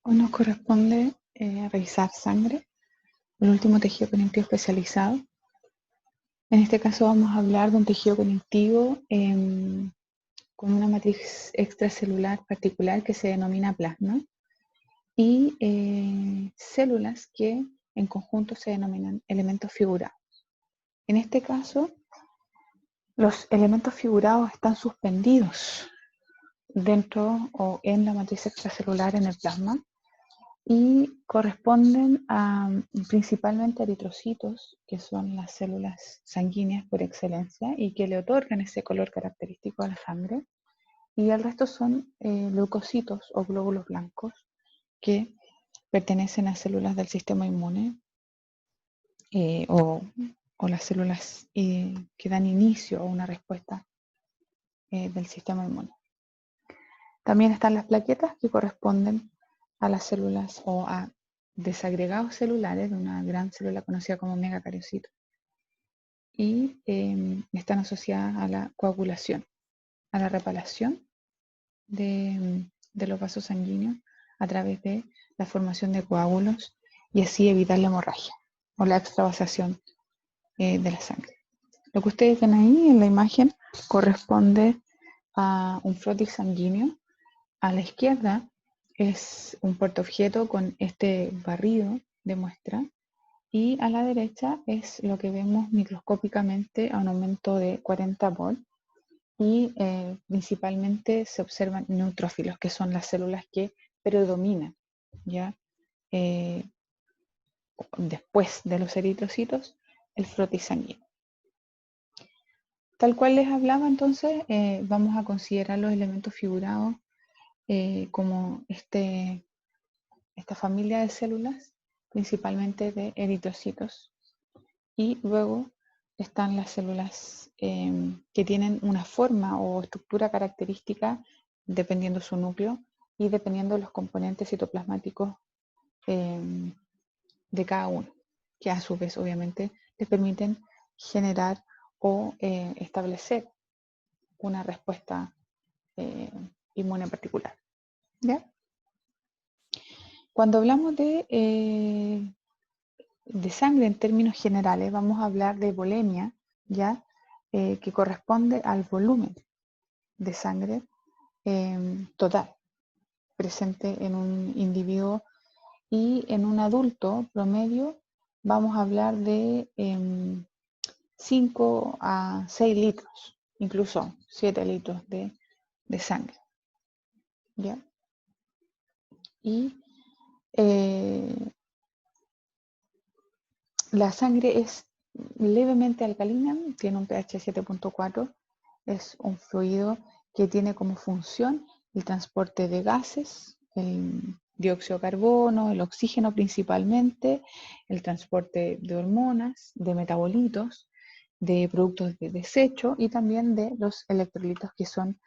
Hoy nos corresponde revisar sangre, el último tejido conectivo especializado. En este caso vamos a hablar de un tejido conectivo con una matriz extracelular particular que se denomina plasma y células que en conjunto se denominan elementos figurados. En este caso, los elementos figurados están suspendidos dentro o en la matriz extracelular en el plasma y corresponden a principalmente a eritrocitos, que son las células sanguíneas por excelencia y que le otorgan ese color característico a la sangre, y el resto son leucocitos o glóbulos blancos que pertenecen a células del sistema inmune o las células que dan inicio a una respuesta del sistema inmune. También están las plaquetas, que corresponden a las células o a desagregados celulares de una gran célula conocida como megacariocito, y están asociadas a la coagulación, a la reparación de los vasos sanguíneos a través de la formación de coágulos y así evitar la hemorragia o la extravasación de la sangre. Lo que ustedes ven ahí en la imagen corresponde a un frotis sanguíneo. A la izquierda es un portaobjeto con este barrido de muestra, y a la derecha es lo que vemos microscópicamente a un aumento de 40 volt, y principalmente se observan neutrófilos, que son las células que predominan ya después de los eritrocitos, el frotis sanguíneo. Tal cual les hablaba, entonces vamos a considerar los elementos figurados como esta familia de células, principalmente de eritrocitos, y luego están las células que tienen una forma o estructura característica dependiendo su núcleo y dependiendo de los componentes citoplasmáticos de cada uno, que a su vez obviamente les permiten generar o establecer una respuesta inmune particular. ¿Ya? Cuando hablamos de sangre en términos generales, vamos a hablar de volemia, ¿ya? Que corresponde al volumen de sangre total presente en un individuo, y en un adulto promedio vamos a hablar de 5 a 6 litros, incluso 7 litros de sangre, ¿ya? Y la sangre es levemente alcalina, tiene un pH 7.4, es un fluido que tiene como función el transporte de gases, el dióxido de carbono, el oxígeno principalmente, el transporte de hormonas, de metabolitos, de productos de desecho y también de los electrolitos, que son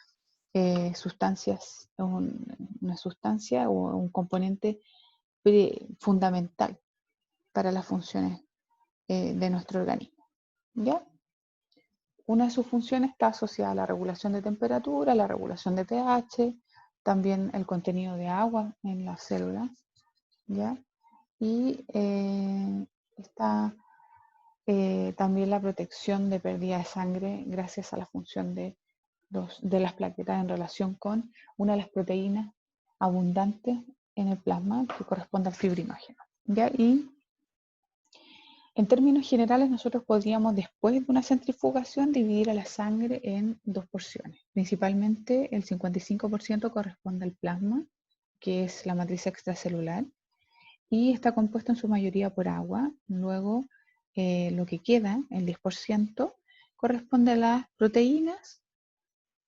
sustancias, una sustancia o un componente fundamental para las funciones de nuestro organismo, ¿ya? Una de sus funciones está asociada a la regulación de temperatura, la regulación de pH, también el contenido de agua en las células, ¿ya? Y está también la protección de pérdida de sangre gracias a la función de las plaquetas en relación con una de las proteínas abundantes en el plasma, que corresponde al fibrinógeno, ¿ya? Y en términos generales, nosotros podríamos, después de una centrifugación, dividir a la sangre en dos porciones. Principalmente el 55% corresponde al plasma, que es la matriz extracelular, y está compuesto en su mayoría por agua. Luego, lo que queda, el 10%, corresponde a las proteínas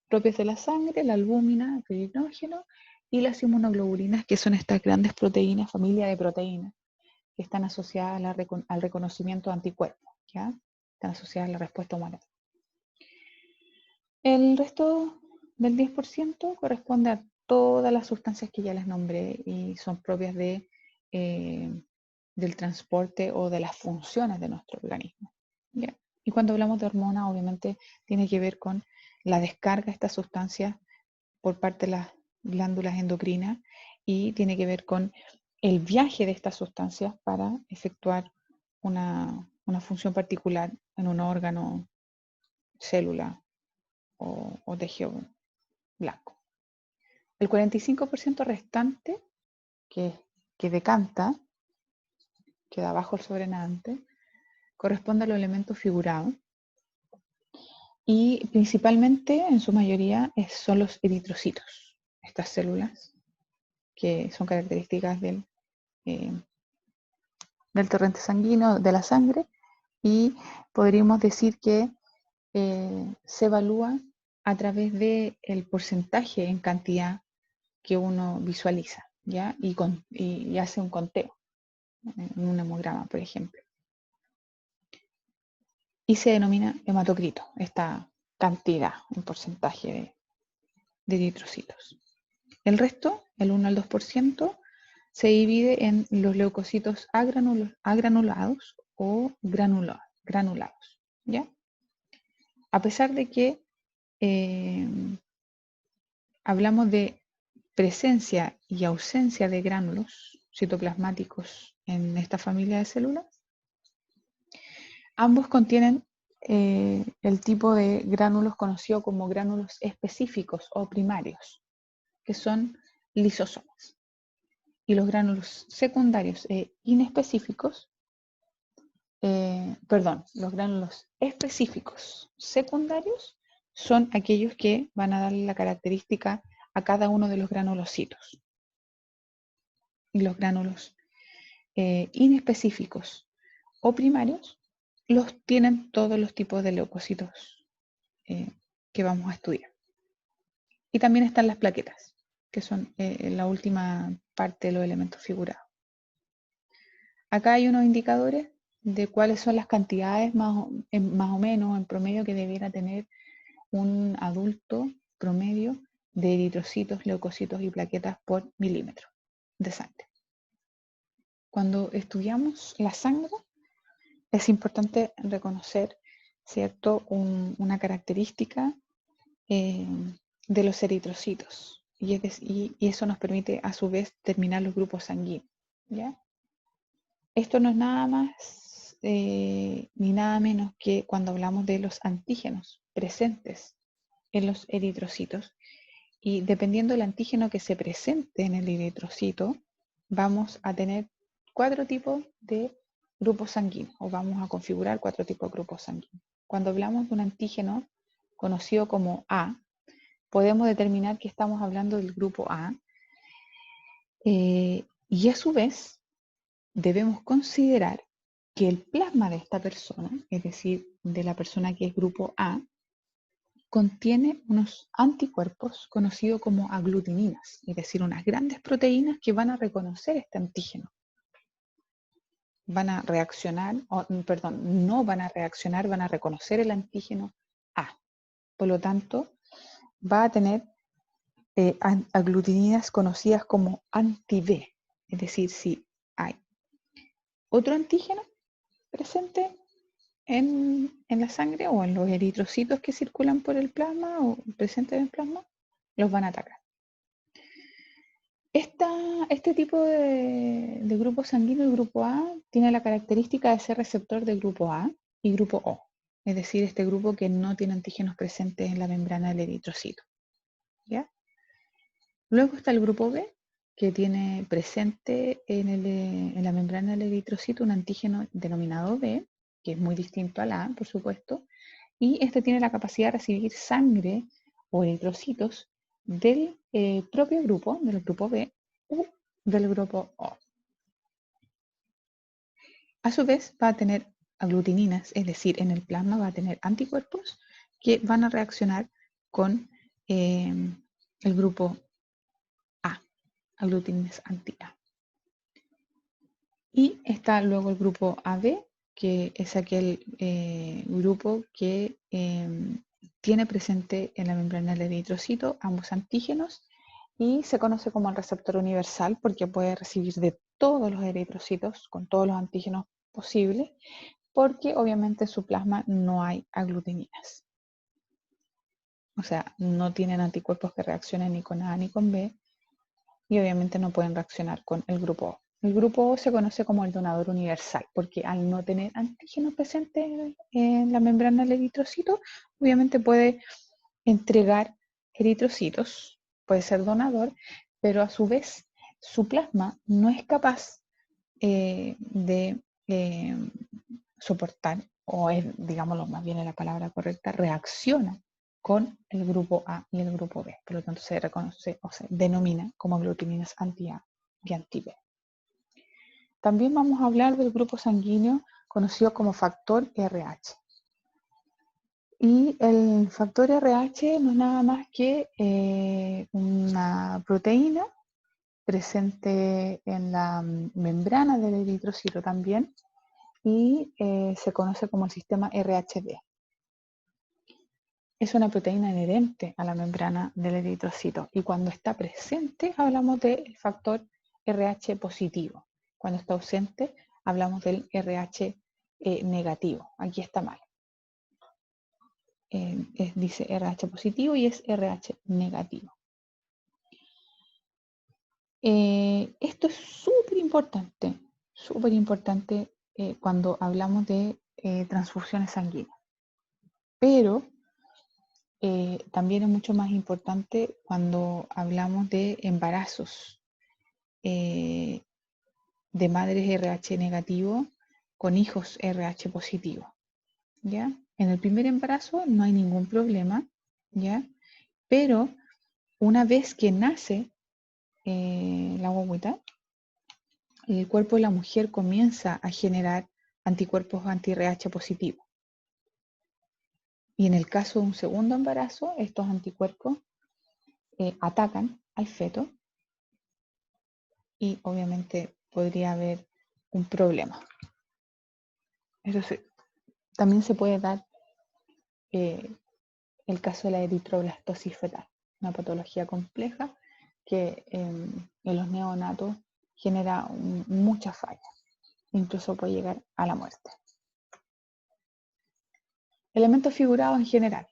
propias de la sangre, la albúmina, el fibrinógeno, y las inmunoglobulinas, que son estas grandes proteínas, familia de proteínas, que están asociadas al reconocimiento de anticuerpos, ¿ya? Están asociadas a la respuesta humana. El resto del 10% corresponde a todas las sustancias que ya les nombré y son propias del transporte o de las funciones de nuestro organismo, ¿ya? Y cuando hablamos de hormonas, obviamente tiene que ver con la descarga de estas sustancias por parte de las glándulas endocrinas y tiene que ver con el viaje de estas sustancias para efectuar una función particular en un órgano, célula o tejido blanco. El 45% restante que decanta, queda abajo el sobrenadante, corresponde a los elementos figurados y principalmente, en su mayoría, son los eritrocitos, estas células que son características del torrente sanguíneo, de la sangre, y podríamos decir que se evalúa a través del porcentaje en cantidad que uno visualiza, ¿ya? Y hace un conteo en un hemograma, por ejemplo. Y se denomina hematocrito, esta cantidad, un porcentaje de eritrocitos. El resto, el 1 al 2%, se divide en los leucocitos agranulados o granulados, ¿ya? A pesar de que hablamos de presencia y ausencia de gránulos citoplasmáticos en esta familia de células, ambos contienen el tipo de gránulos conocido como gránulos específicos o primarios, que son lisosomas. Y los gránulos secundarios e inespecíficos, los gránulos específicos secundarios son aquellos que van a darle la característica a cada uno de los granulocitos. Y los gránulos inespecíficos o primarios los tienen todos los tipos de leucocitos que vamos a estudiar. Y también están las plaquetas, que son la última parte de los elementos figurados. Acá hay unos indicadores de cuáles son las cantidades más o menos en promedio que debiera tener un adulto promedio de eritrocitos, leucocitos y plaquetas por milímetro de sangre. Cuando estudiamos la sangre, es importante reconocer, ¿cierto?, una característica de los eritrocitos. Y eso nos permite, a su vez, determinar los grupos sanguíneos, ¿ya? Esto no es nada más ni nada menos que cuando hablamos de los antígenos presentes en los eritrocitos. Y dependiendo del antígeno que se presente en el eritrocito, vamos a tener 4 tipos de grupos sanguíneos, o vamos a configurar 4 tipos de grupos sanguíneos. Cuando hablamos de un antígeno conocido como A, podemos determinar que estamos hablando del grupo A, y a su vez debemos considerar que el plasma de esta persona, es decir, de la persona que es grupo A, contiene unos anticuerpos conocidos como aglutininas, es decir, unas grandes proteínas que van a reconocer este antígeno. Van a reaccionar, no van a reaccionar, van a reconocer el antígeno A. Por lo tanto, va a tener aglutininas conocidas como anti-B, es decir, si hay otro antígeno presente en la sangre o en los eritrocitos que circulan por el plasma o presentes en el plasma, los van a atacar. Este tipo de grupo sanguíneo, el grupo A, tiene la característica de ser receptor del grupo A y grupo O, es decir, este grupo que no tiene antígenos presentes en la membrana del eritrocito, ¿ya? Luego está el grupo B, que tiene presente en la membrana del eritrocito un antígeno denominado B, que es muy distinto al A, por supuesto, y este tiene la capacidad de recibir sangre o eritrocitos del propio grupo, del grupo B, u del grupo O. A su vez va a tener aglutininas, es decir, en el plasma va a tener anticuerpos que van a reaccionar con el grupo A, aglutininas anti-A. Y está luego el grupo AB, que es aquel grupo que tiene presente en la membrana del eritrocito ambos antígenos y se conoce como el receptor universal porque puede recibir de todos los eritrocitos con todos los antígenos posibles, porque obviamente en su plasma no hay aglutininas. O sea, no tienen anticuerpos que reaccionen ni con A ni con B, y obviamente no pueden reaccionar con el grupo O. El grupo O se conoce como el donador universal, porque al no tener antígenos presentes en la membrana del eritrocito, obviamente puede entregar eritrocitos, puede ser donador, pero a su vez su plasma no es capaz de soportar, o es, digámoslo más bien en la palabra correcta, reacciona con el grupo A y el grupo B. Por lo tanto, se reconoce o se denomina como glutaminas anti-A y anti-B. También vamos a hablar del grupo sanguíneo conocido como factor RH. Y el factor RH no es nada más que una proteína presente en la membrana del eritrocito también, y se conoce como el sistema RHD. Es una proteína inherente a la membrana del eritrocito y cuando está presente hablamos del factor RH positivo. Cuando está ausente hablamos del RH negativo. Aquí está mal. Dice RH positivo y es RH negativo. Esto es súper importante cuando hablamos de transfusiones sanguíneas. Pero también es mucho más importante cuando hablamos de embarazos de madres RH negativo con hijos RH positivo, ¿ya? En el primer embarazo no hay ningún problema, ¿ya? Pero una vez que nace la guaguita, el cuerpo de la mujer comienza a generar anticuerpos anti-RH positivo. Y en el caso de un segundo embarazo, estos anticuerpos atacan al feto y obviamente podría haber un problema. Entonces, también se puede dar el caso de la eritroblastosis fetal, una patología compleja que en los neonatos genera muchas fallas, incluso puede llegar a la muerte. Elementos figurados en general.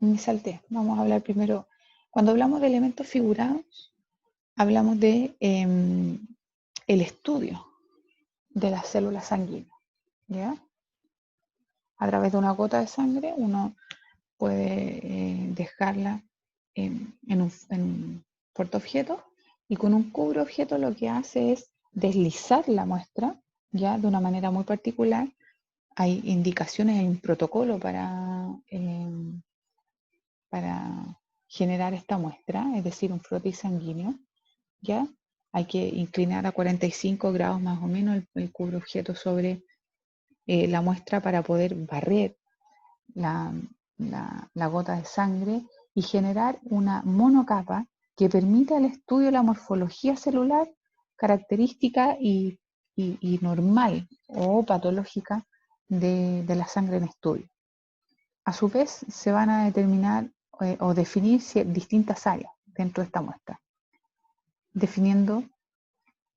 Me salté. Vamos a hablar primero. Cuando hablamos de elementos figurados, hablamos de el estudio de las células sanguíneas, ¿ya? A través de una gota de sangre uno puede dejarla en un portaobjeto y con un cubreobjeto lo que hace es deslizar la muestra, ¿ya? De una manera muy particular. Hay indicaciones, hay un protocolo para generar esta muestra, es decir, un frotis sanguíneo, ¿ya? Hay que inclinar a 45 grados más o menos el cubreobjeto sobre la muestra para poder barrer la gota de sangre y generar una monocapa que permita el estudio de la morfología celular característica y normal o patológica de la sangre en estudio. A su vez, se van a determinar o definir distintas áreas dentro de esta muestra, definiendo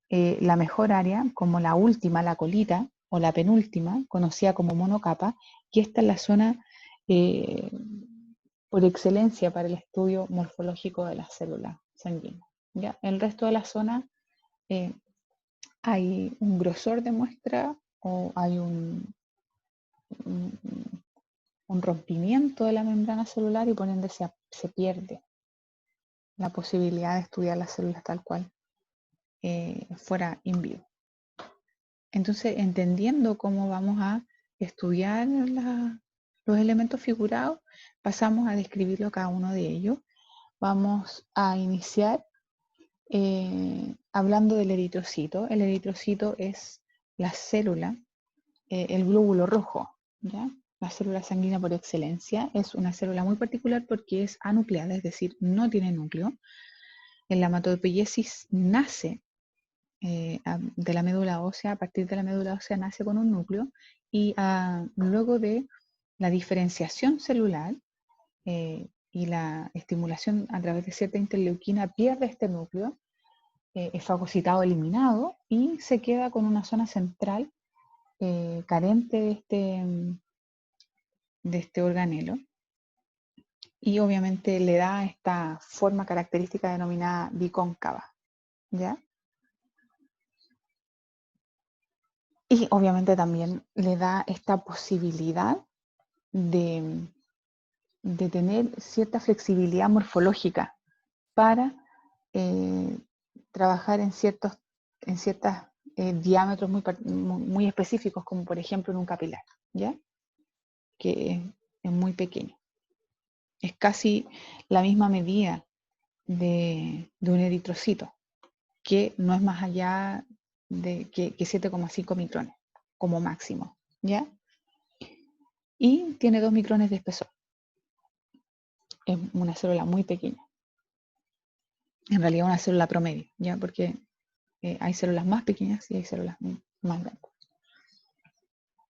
la mejor área como la última, la colita, o la penúltima, conocida como monocapa, y esta es la zona por excelencia para el estudio morfológico de las células sanguíneas. ¿Ya? El resto de la zona hay un grosor de muestra o hay un rompimiento de la membrana celular y por ende se pierde la posibilidad de estudiar las células tal cual fuera in vivo. Entonces, entendiendo cómo vamos a estudiar los elementos figurados, pasamos a describirlo cada uno de ellos. Vamos a iniciar hablando del eritrocito. El eritrocito es la célula, el glóbulo rojo, ¿ya? La célula sanguínea por excelencia. Es una célula muy particular porque es anucleada, es decir, no tiene núcleo. En la hematopoiesis nace de la médula ósea, a partir de la médula ósea nace con un núcleo y luego de la diferenciación celular y la estimulación a través de cierta interleuquina pierde este núcleo, es fagocitado, eliminado y se queda con una zona central carente de este organelo y obviamente le da esta forma característica denominada bicóncava, ¿ya? Y obviamente también le da esta posibilidad de, de tener cierta flexibilidad morfológica para trabajar en ciertos diámetros muy específicos, como por ejemplo en un capilar, ¿ya? Que es muy pequeño. Es casi la misma medida de un eritrocito, que no es más allá de que 7,5 micrones como máximo, ¿ya? Y tiene 2 micrones de espesor. Es una célula muy pequeña. En realidad una célula promedio, ¿ya? Porque hay células más pequeñas y hay células más grandes.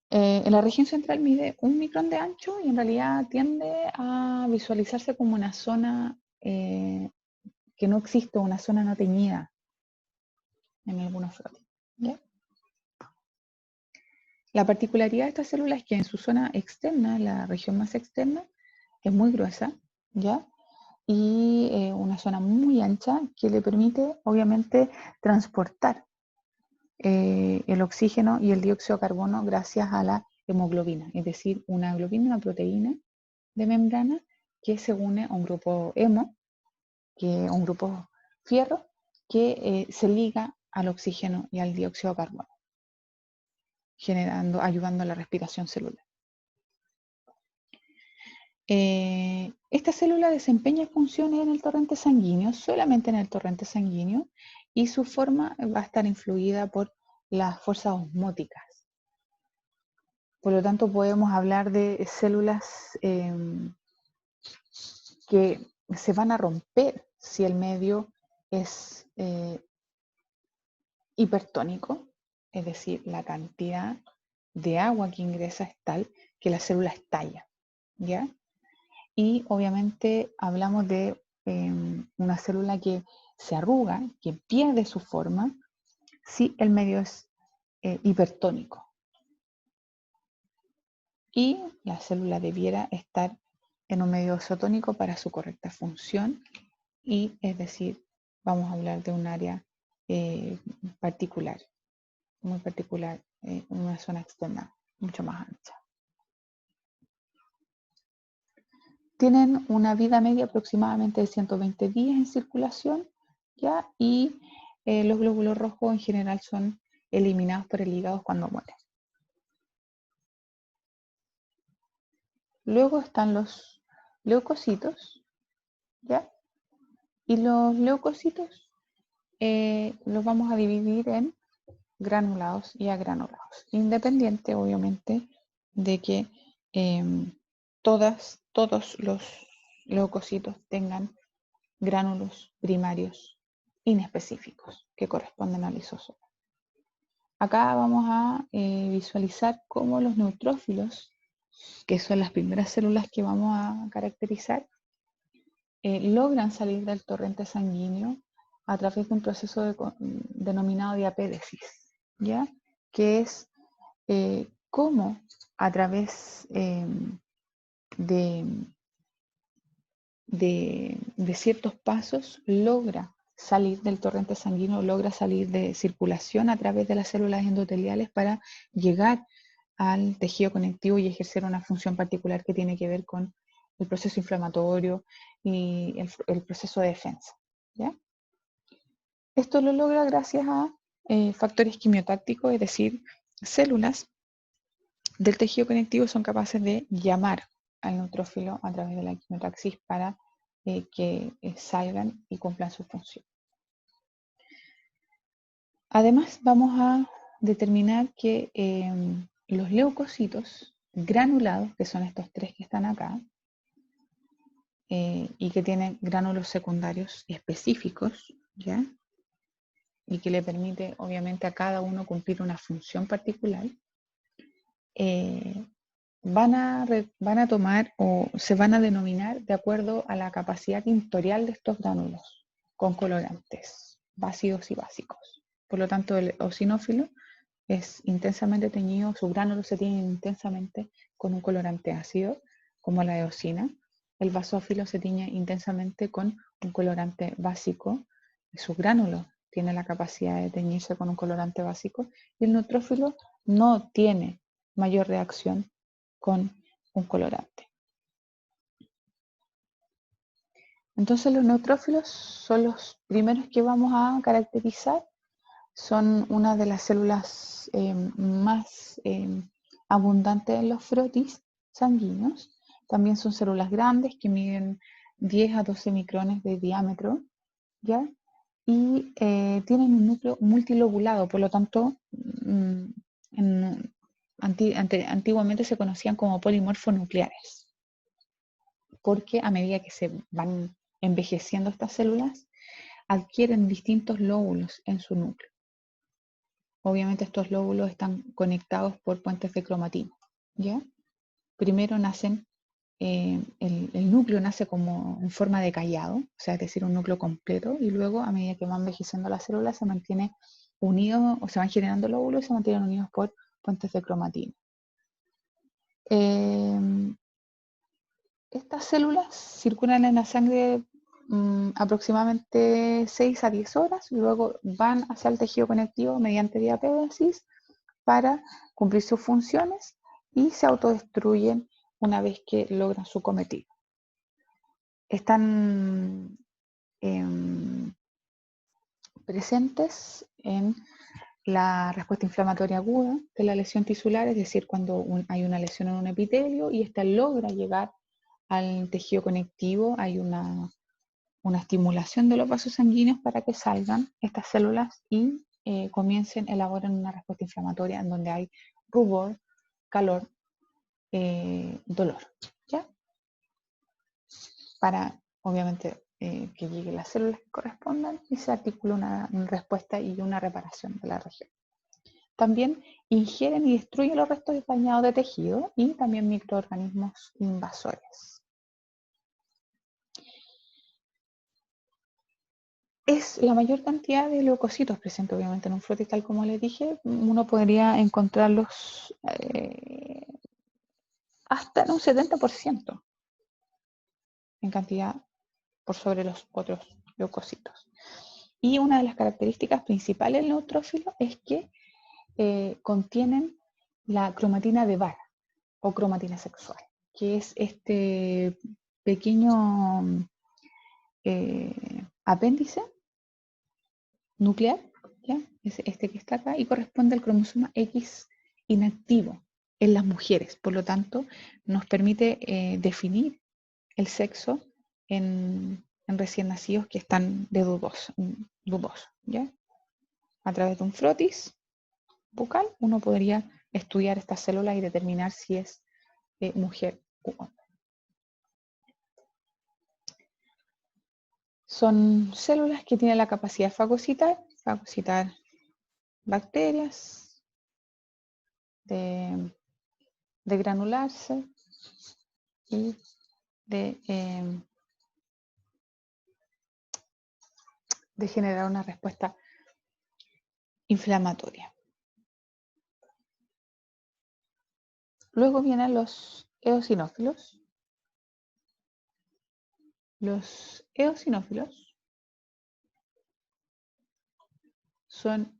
En la región central mide 1 micrón de ancho y en realidad tiende a visualizarse como una zona que no existe, una zona no teñida en algunos fotos, ¿ya? La particularidad de esta célula es que en su zona externa, la región más externa, es muy gruesa, ¿ya? Y una zona muy ancha que le permite, obviamente, transportar el oxígeno y el dióxido de carbono gracias a la hemoglobina, es decir, una globina, una proteína de membrana que se une a un grupo hemo, un grupo fierro, que se liga al oxígeno y al dióxido de carbono, ayudando a la respiración celular. Esta célula desempeña funciones en el torrente sanguíneo, solamente en el torrente sanguíneo, y su forma va a estar influida por las fuerzas osmóticas. Por lo tanto, podemos hablar de células que se van a romper si el medio es hipertónico, es decir, la cantidad de agua que ingresa es tal que la célula estalla, ¿ya? Y obviamente hablamos de una célula que se arruga, que pierde su forma, si el medio es hipertónico. Y la célula debiera estar en un medio isotónico para su correcta función, y es decir, vamos a hablar de un área particular, muy particular, una zona externa mucho más ancha. Tienen una vida media aproximadamente de 120 días en circulación, ¿ya? Y los glóbulos rojos en general son eliminados por el hígado cuando mueren. Luego están los leucocitos, ¿ya? Y los leucocitos los vamos a dividir en granulados y agranulados, independiente obviamente de que todos los leucocitos tengan gránulos primarios inespecíficos que corresponden al lisosoma. Acá vamos a visualizar cómo los neutrófilos, que son las primeras células que vamos a caracterizar, logran salir del torrente sanguíneo a través de un proceso denominado diapédesis, ¿ya? Que es cómo a través de ciertos pasos logra salir del torrente sanguíneo, logra salir de circulación a través de las células endoteliales para llegar al tejido conectivo y ejercer una función particular que tiene que ver con el proceso inflamatorio y el proceso de defensa, ¿ya? Esto lo logra gracias a factores quimiotácticos, es decir, células del tejido conectivo son capaces de llamar al neutrófilo a través de la quimiotaxis para que salgan y cumplan su función. Además, vamos a determinar que los leucocitos granulados, que son estos tres que están acá, y que tienen gránulos secundarios específicos, ¿ya? Y que le permite, obviamente, a cada uno cumplir una función particular, van a tomar o se van a denominar de acuerdo a la capacidad tintorial de estos gránulos, con colorantes ácidos y básicos. Por lo tanto, el eosinófilo es intensamente teñido, sus gránulos se tiñen intensamente con un colorante ácido, como la eosina, el basófilo se tiñe intensamente con un colorante básico. Su gránulo tiene la capacidad de teñirse con un colorante básico y el neutrófilo no tiene mayor reacción con un colorante. Entonces los neutrófilos son los primeros que vamos a caracterizar. Son una de las células más abundantes en los frotis sanguíneos. También son células grandes que miden 10 a 12 micrones de diámetro, ¿ya? Y tienen un núcleo multilobulado, por lo tanto, antiguamente se conocían como polimorfonucleares, porque a medida que se van envejeciendo estas células, adquieren distintos lóbulos en su núcleo. Obviamente estos lóbulos están conectados por puentes de cromatina, ¿ya? Primero nacen, el núcleo nace como en forma de callado, o sea, es decir, un núcleo completo, y luego a medida que van envejeciendo las células se mantiene unido, o se van generando lóbulos y se mantienen unidos por puentes de cromatina. Estas células circulan en la sangre aproximadamente 6 a 10 horas, luego van hacia el tejido conectivo mediante diapéresis para cumplir sus funciones y se autodestruyen una vez que logran su cometido. Están presentes en la respuesta inflamatoria aguda de la lesión tisular, es decir, cuando hay una lesión en un epitelio y ésta logra llegar al tejido conectivo, hay una estimulación de los vasos sanguíneos para que salgan estas células y elaboren una respuesta inflamatoria en donde hay rubor, calor, dolor, ¿ya? Para, obviamente, que lleguen las células que correspondan y se articula una respuesta y una reparación de la región. También ingieren y destruyen los restos dañados de tejido y también microorganismos invasores. Es la mayor cantidad de leucocitos presentes obviamente en un frotis, tal como les dije. Uno podría encontrarlos hasta en un 70% en cantidad por sobre los otros leucocitos. Y una de las características principales del neutrófilo es que contienen la cromatina de Barr o cromatina sexual, que es este pequeño apéndice nuclear, ¿ya? Es este que está acá y corresponde al cromosoma X inactivo en las mujeres. Por lo tanto, nos permite definir el sexo en recién nacidos que están de dudoso, ¿ya? A través de un frotis bucal, uno podría estudiar estas células y determinar si es mujer u hombre. Son células que tienen la capacidad de fagocitar bacterias, de granularse y de generar una respuesta inflamatoria. Luego vienen los eosinófilos. Los eosinófilos son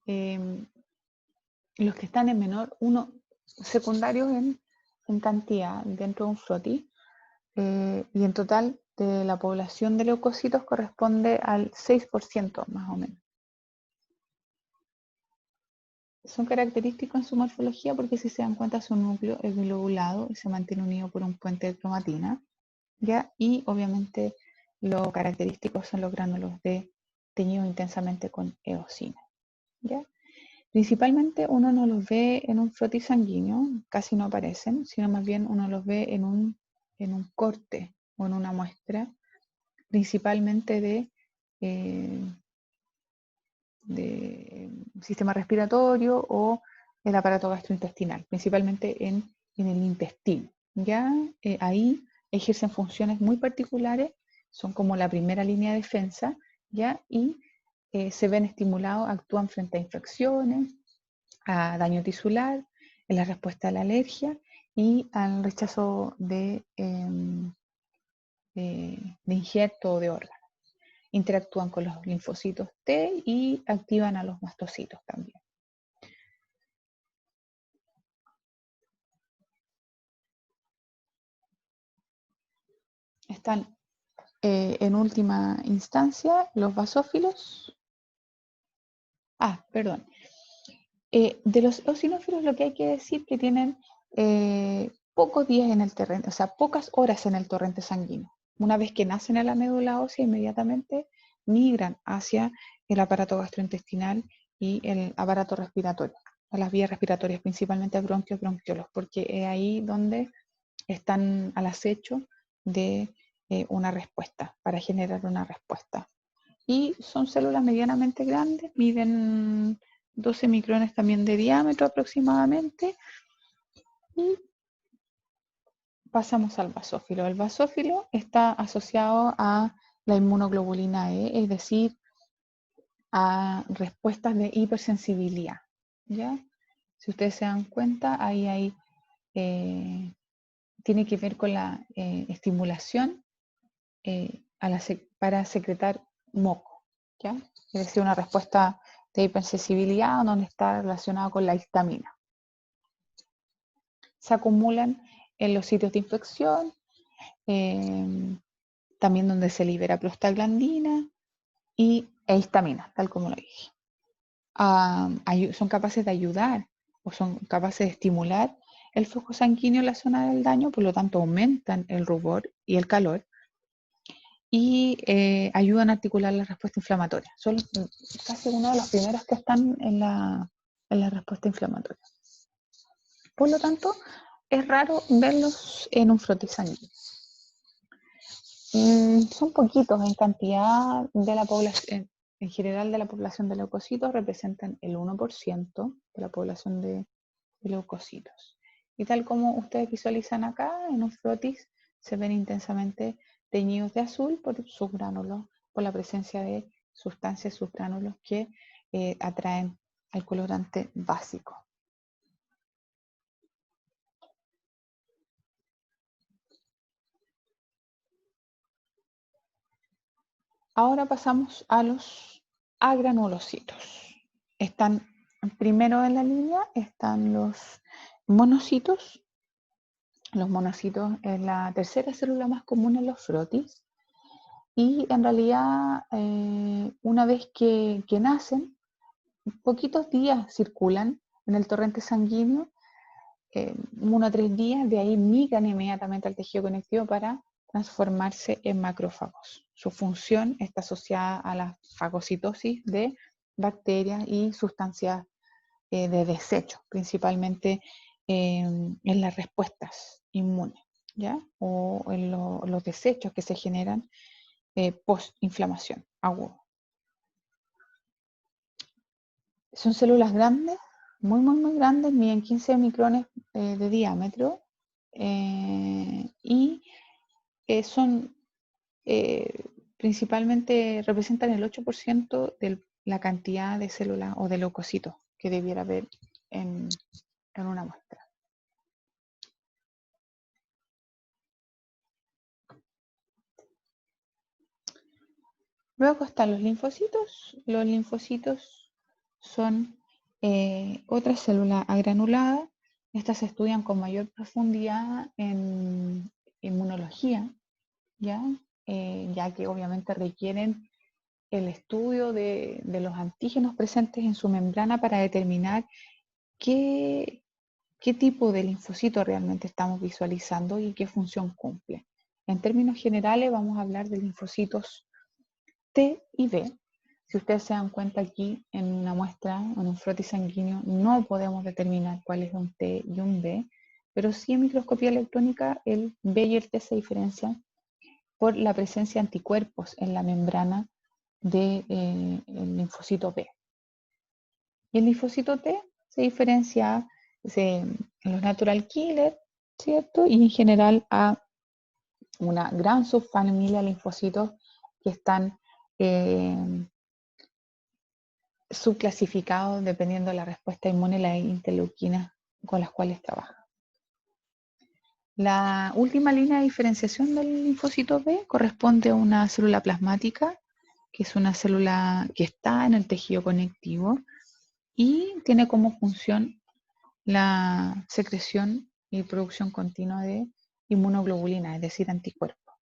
los que están en menor, secundarios en cantidad dentro de un frotis, y en total de la población de leucocitos corresponde al 6% más o menos. Son característicos en su morfología porque, si se dan cuenta, su núcleo es bilobulado y se mantiene unido por un puente de cromatina, ¿ya? Y obviamente lo característico son los gránulos teñidos intensamente con eosina, ¿ya? Principalmente uno no los ve en un frotis sanguíneo, casi no aparecen, sino más bien uno los ve en un corte o en una muestra, principalmente de sistema respiratorio o el aparato gastrointestinal, principalmente en el intestino. Ya ahí ejercen funciones muy particulares, son como la primera línea de defensa, ya, y se ven estimulados, actúan frente a infecciones, a daño tisular, en la respuesta a la alergia y al rechazo de de injerto o de órgano. Interactúan con los linfocitos T y activan a los mastocitos también. Están en última instancia los basófilos. Perdón. De los eosinófilos lo que hay que decir que tienen pocos días en el torrente, o sea, pocas horas en el torrente sanguíneo. Una vez que nacen en la médula ósea, inmediatamente migran hacia el aparato gastrointestinal y el aparato respiratorio, a las vías respiratorias, principalmente a bronquios, bronquiolos, porque es ahí donde están al acecho de una respuesta, para generar una respuesta. Y son células medianamente grandes, miden 12 micrones también de diámetro aproximadamente. Y pasamos al basófilo. El basófilo está asociado a la inmunoglobulina E, es decir, a respuestas de hipersensibilidad. ¿Ya? Si ustedes se dan cuenta, ahí tiene que ver con la estimulación para secretar moco. ¿Ya? Es decir, una respuesta de hipersensibilidad donde está relacionada con la histamina. Se acumulan en los sitios de infección, también donde se libera prostaglandina e histamina, tal como lo dije. Son capaces de ayudar o son capaces de estimular el flujo sanguíneo en la zona del daño, por lo tanto aumentan el rubor y el calor y ayudan a articular la respuesta inflamatoria. Son casi uno de los primeros que están en la respuesta inflamatoria. Por lo tanto, es raro verlos en un frotis sanguíneo. Son poquitos en cantidad de la población, en general de la población de leucocitos, representan el 1% de la población de leucocitos. Y tal como ustedes visualizan acá, en un frotis se ven intensamente teñidos de azul por sus gránulos, por la presencia de sustancias, sus gránulos que atraen al colorante básico. Ahora pasamos a los agranulocitos. Están primero en la línea, están los monocitos. Los monocitos es la tercera célula más común en los frotis. Y en realidad, una vez que nacen, poquitos días circulan en el torrente sanguíneo, 1 a 3 días, de ahí migran inmediatamente al tejido conectivo para transformarse en macrófagos. Su función está asociada a la fagocitosis de bacterias y sustancias de desecho, principalmente en las respuestas inmunes, ¿ya? O en los desechos que se generan post-inflamación aguda. Son células grandes, muy grandes, miden 15 micrones de diámetro y son principalmente, representan el 8% de la cantidad de células o de leucocitos que debiera haber en una muestra. Luego están los linfocitos. Los linfocitos son otra célula agranulada. Estas se estudian con mayor profundidad en inmunología, ¿ya? Ya que obviamente requieren el estudio de los antígenos presentes en su membrana para determinar qué tipo de linfocito realmente estamos visualizando y qué función cumple. En términos generales vamos a hablar de linfocitos T y B. Si ustedes se dan cuenta aquí en una muestra, en un frotis sanguíneo, no podemos determinar cuál es un T y un B, pero sí en microscopía electrónica el B y el T se diferencian por la presencia de anticuerpos en la membrana del linfocito B. Y el linfocito T se diferencia en los natural killer, ¿cierto? Y en general a una gran subfamilia de linfocitos que están subclasificados dependiendo de la respuesta inmune y las interleuquinas con las cuales trabaja. La última línea de diferenciación del linfocito B corresponde a una célula plasmática, que es una célula que está en el tejido conectivo y tiene como función la secreción y producción continua de inmunoglobulina, es decir, anticuerpos.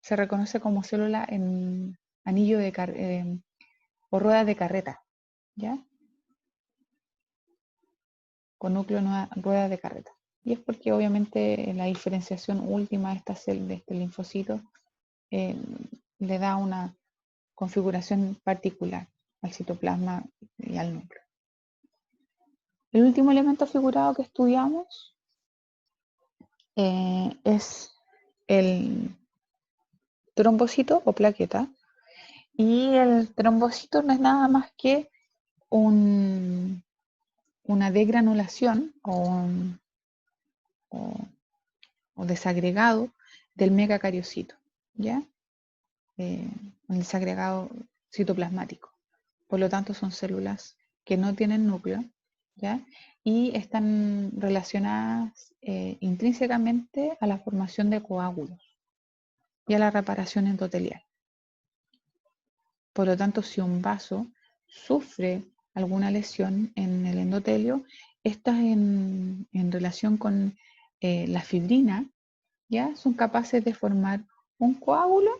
Se reconoce como célula en anillo de o rueda de carreta, ¿ya? Con núcleo en rueda de carreta. Y es porque obviamente la diferenciación última de esta célula, de este linfocito, eh, le da una configuración particular al citoplasma y al núcleo. El último elemento figurado que estudiamos es el trombocito o plaqueta. Y el trombocito no es nada más que una degranulación o, o desagregado del megacariocito, ¿ya? Un desagregado citoplasmático. Por lo tanto, son células que no tienen núcleo, ¿ya? Y están relacionadas intrínsecamente a la formación de coágulos y a la reparación endotelial. Por lo tanto, si un vaso sufre alguna lesión en el endotelio, estas en relación con la fibrina, ¿ya? Son capaces de formar un coágulo,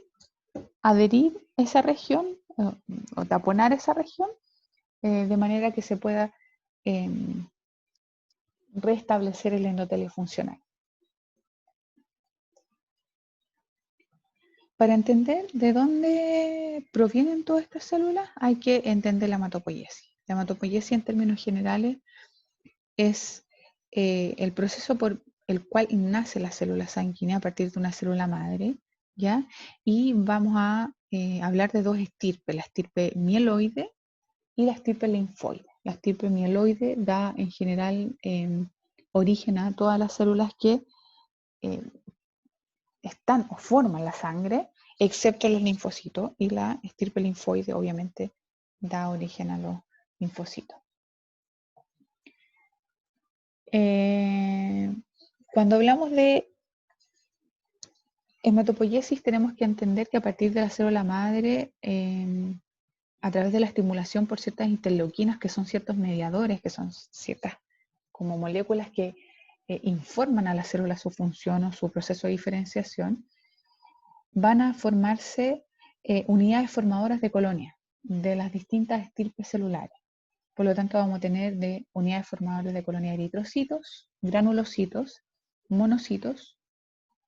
adherir esa región o taponar esa región de manera que se pueda restablecer el endotelio funcional. Para entender de dónde provienen todas estas células, hay que entender la hematopoiesis. La hematopoiesis, en términos generales, es el proceso por el cual nace la célula sanguínea a partir de una célula madre, ¿ya? Y vamos a hablar de dos estirpes, la estirpe mieloide y la estirpe linfoide. La estirpe mieloide da en general origen a todas las células que eh, están o forman la sangre, excepto los linfocitos, y la estirpe linfoide obviamente da origen a los linfocitos. Cuando hablamos de hematopoiesis tenemos que entender que a partir de la célula madre, a través de la estimulación por ciertas interleuquinas, que son ciertos mediadores, que son ciertas como moléculas que informan a la célula su función o su proceso de diferenciación, van a formarse unidades formadoras de colonia de las distintas estirpes celulares. Por lo tanto, vamos a tener de unidades formadoras de colonia eritrocitos, granulocitos, monocitos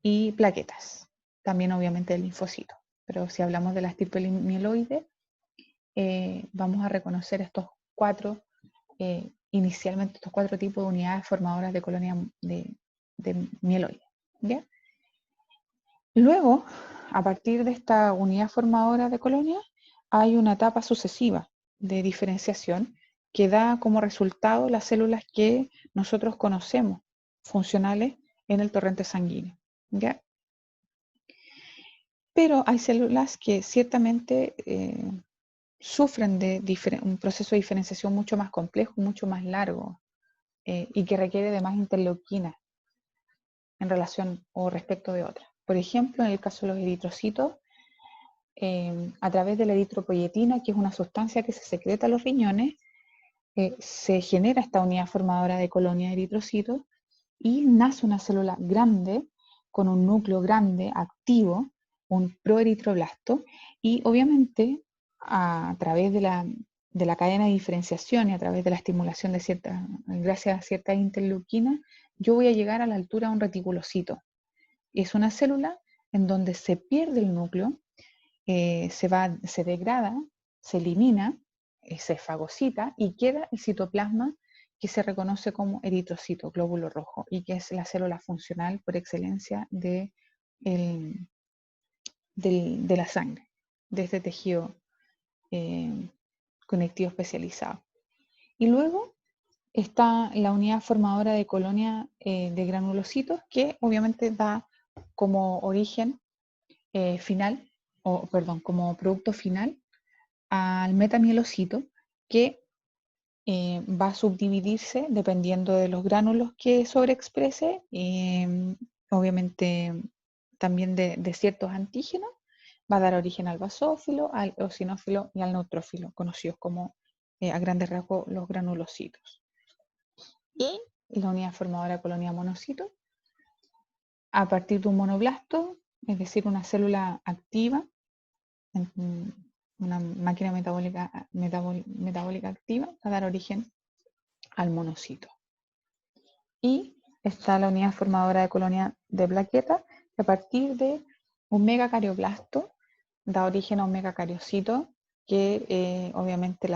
y plaquetas. También obviamente el linfocito. Pero si hablamos de la estirpe mieloide, vamos a reconocer estos cuatro, inicialmente estos cuatro tipos de unidades formadoras de colonia de mieloide. ¿Ya? Luego, a partir de esta unidad formadora de colonia, hay una etapa sucesiva de diferenciación que da como resultado las células que nosotros conocemos, funcionales en el torrente sanguíneo. ¿Ya? Pero hay células que ciertamente sufren de un proceso de diferenciación mucho más complejo, mucho más largo y que requiere de más interleuquinas en relación o respecto de otras. Por ejemplo, en el caso de los eritrocitos, a través de la eritropoyetina, que es una sustancia que se secreta a los riñones, se genera esta unidad formadora de colonia de eritrocitos y nace una célula grande con un núcleo grande, activo, un proeritroblasto, y obviamente a través de la cadena de diferenciación y a través de la estimulación de gracias a ciertas interleuquinas, yo voy a llegar a la altura de un reticulocito. Es una célula en donde se pierde el núcleo, se degrada, se elimina, se fagocita y queda el citoplasma que se reconoce como eritrocito, glóbulo rojo, y que es la célula funcional por excelencia de la sangre, de este tejido conectivo especializado. Y luego está la unidad formadora de colonia de granulocitos, que obviamente da como origen final, como producto final al metamielocito, que va a subdividirse dependiendo de los gránulos que sobreexprese obviamente también de ciertos antígenos, va a dar origen al basófilo, al eosinófilo y al neutrófilo, conocidos como a grandes rasgos los granulocitos. Y la unidad formadora de colonia monocito, a partir de un monoblasto, es decir, una célula activa, una máquina metabólica activa, va a dar origen al monocito. Y está la unidad formadora de colonia de plaqueta, que a partir de un megacardioblasto da origen a un megacariocito, que obviamente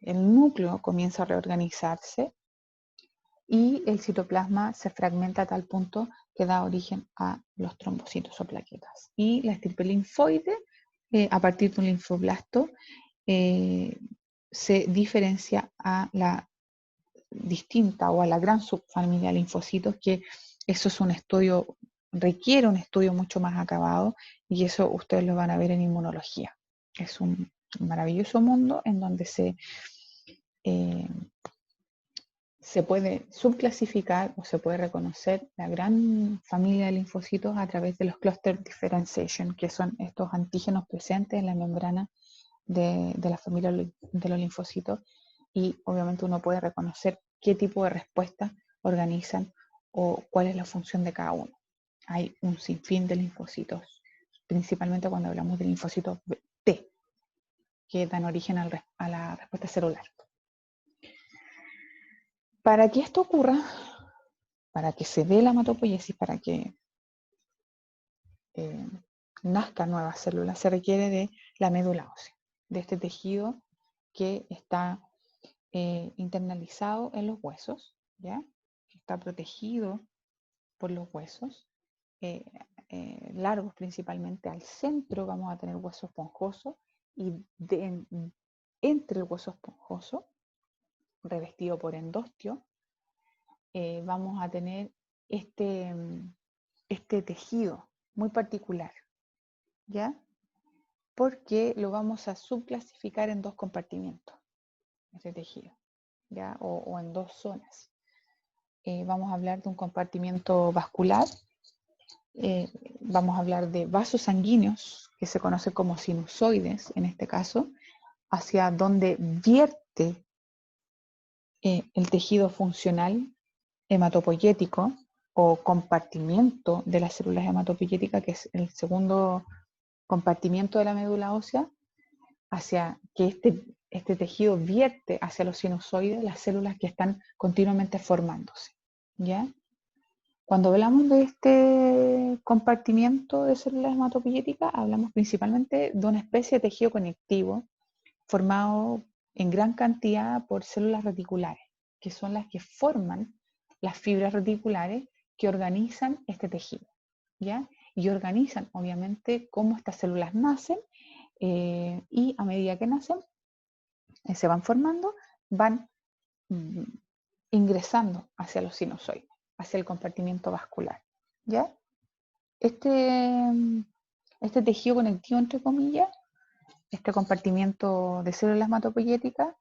el núcleo comienza a reorganizarse y el citoplasma se fragmenta a tal punto que da origen a los trombocitos o plaquetas. Y la estirpe linfoide, a partir de un linfoblasto, se diferencia a la distinta o a la gran subfamilia de linfocitos, que eso es un estudio, requiere un estudio mucho más acabado, y eso ustedes lo van a ver en inmunología. Es un maravilloso mundo en donde se puede subclasificar o se puede reconocer la gran familia de linfocitos a través de los cluster differentiation, que son estos antígenos presentes en la membrana de la familia de los linfocitos, y obviamente uno puede reconocer qué tipo de respuesta organizan o cuál es la función de cada uno. Hay un sinfín de linfocitos, principalmente cuando hablamos de linfocitos T, que dan origen a la respuesta celular. Para que esto ocurra, para que se dé la hematopoiesis, para que nazcan nuevas células, se requiere de la médula ósea, de este tejido que está internalizado en los huesos, ¿ya? Que está protegido por los huesos, largos principalmente. Al centro vamos a tener hueso esponjoso, y entre el hueso esponjoso, revestido por endostio, vamos a tener este tejido muy particular, ¿ya? Porque lo vamos a subclasificar en dos compartimientos, este tejido, ¿ya? O en dos zonas. Vamos a hablar de un compartimiento vascular, vamos a hablar de vasos sanguíneos, que se conoce como sinusoides en este caso, hacia donde vierte el tejido funcional hematopoyético o compartimiento de las células hematopoyéticas, que es el segundo compartimiento de la médula ósea, hacia que este tejido vierte hacia los sinusoides las células que están continuamente formándose, ¿ya? Cuando hablamos de este compartimiento de células hematopoyéticas, hablamos principalmente de una especie de tejido conectivo formado en gran cantidad por células reticulares, que son las que forman las fibras reticulares que organizan este tejido, ¿ya? Y organizan, obviamente, cómo estas células nacen, y a medida que nacen, se van formando, van ingresando hacia los sinusoides, hacia el compartimiento vascular, ¿ya? Este tejido conectivo, entre comillas, este compartimiento de células hematopoyéticas,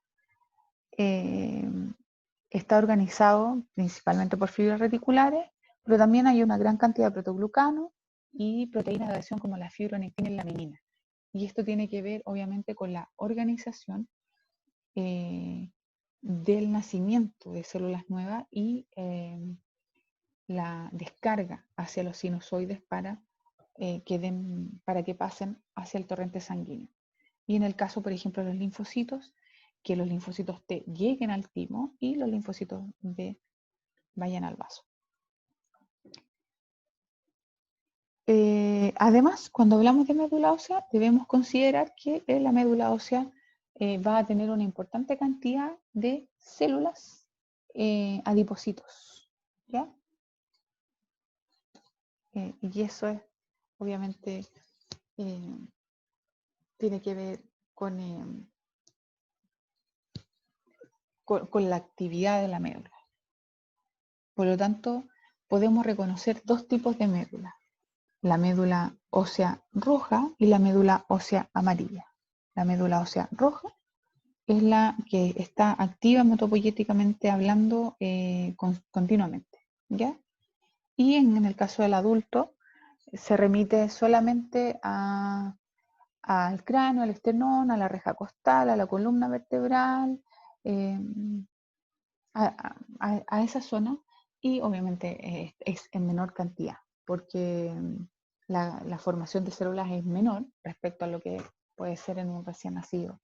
está organizado principalmente por fibras reticulares, pero también hay una gran cantidad de protoglucano y proteínas de adhesión como la fibronectina y la menina. Y esto tiene que ver, obviamente, con la organización del nacimiento de células nuevas y la descarga hacia los sinusoides para que pasen hacia el torrente sanguíneo. Y en el caso, por ejemplo, de los linfocitos, que los linfocitos T lleguen al timo y los linfocitos B vayan al vaso. Además, cuando hablamos de médula ósea, debemos considerar que la médula ósea va a tener una importante cantidad de células adipocitos, ¿ya? Y eso es, obviamente, tiene que ver con la actividad de la médula. Por lo tanto, podemos reconocer dos tipos de médula: la médula ósea roja y la médula ósea amarilla. La médula ósea roja es la que está activa hematopoyéticamente hablando continuamente, ¿ya? Y en el caso del adulto, se remite solamente al cráneo, al esternón, a la reja costal, a la columna vertebral, a esa zona, y obviamente es en menor cantidad, porque la formación de células es menor respecto a lo que puede ser en un recién nacido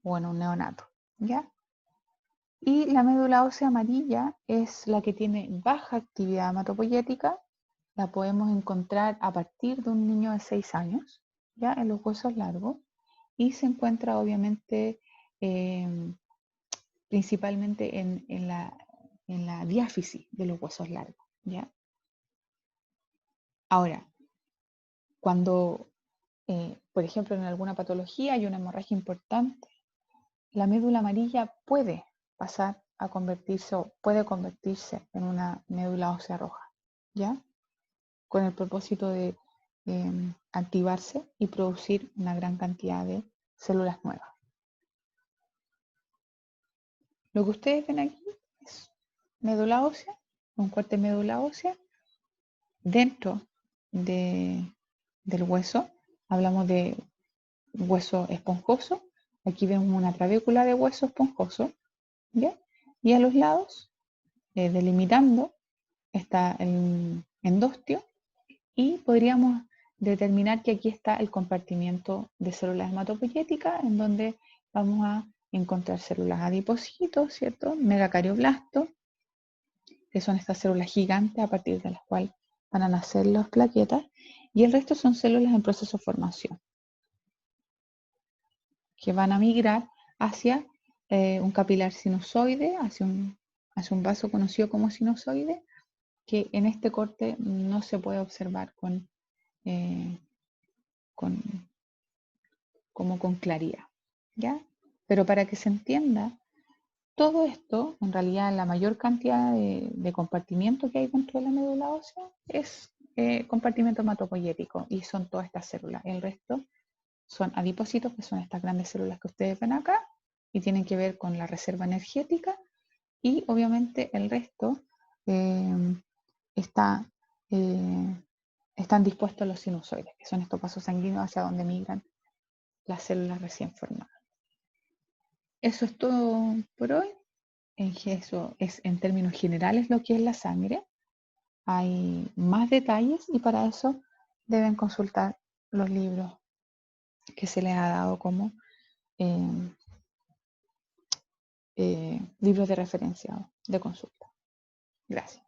o en un neonato, ¿ya? Y la médula ósea amarilla es la que tiene baja actividad hematopoyética. La podemos encontrar a partir de un niño de 6 años, ya en los huesos largos, y se encuentra obviamente principalmente en la diáfisis de los huesos largos, ¿ya? Ahora, cuando, por ejemplo, en alguna patología hay una hemorragia importante, la médula amarilla puede pasar a convertirse o puede convertirse en una médula ósea roja, ¿ya? Con el propósito de activarse y producir una gran cantidad de células nuevas. Lo que ustedes ven aquí es médula ósea, un corte de médula ósea dentro del hueso. Hablamos de hueso esponjoso. Aquí vemos una trabécula de hueso esponjoso, ¿ya? Y a los lados, delimitando, está el endostio, y podríamos determinar que aquí está el compartimiento de células hematopoyéticas, en donde vamos a encontrar células adipocitos, ¿cierto? Megacarioblastos, que son estas células gigantes a partir de las cuales van a nacer las plaquetas, y el resto son células en proceso de formación, que van a migrar hacia un capilar sinusoide, hacia un vaso conocido como sinusoide, que en este corte no se puede observar eh, con, como con claridad, ¿ya? Pero para que se entienda, todo esto, en realidad la mayor cantidad de compartimiento que hay dentro de la médula ósea es compartimento hematopoyético, y son todas estas células. El resto son adipocitos, que son estas grandes células que ustedes ven acá, y tienen que ver con la reserva energética, y obviamente el resto está, están dispuestos los sinusoides, que son estos vasos sanguíneos hacia donde migran las células recién formadas. Eso es todo por hoy. Eso es en términos generales lo que es la sangre. Hay más detalles, y para eso deben consultar los libros que se les ha dado como eh, libros de referencia de consulta. Gracias.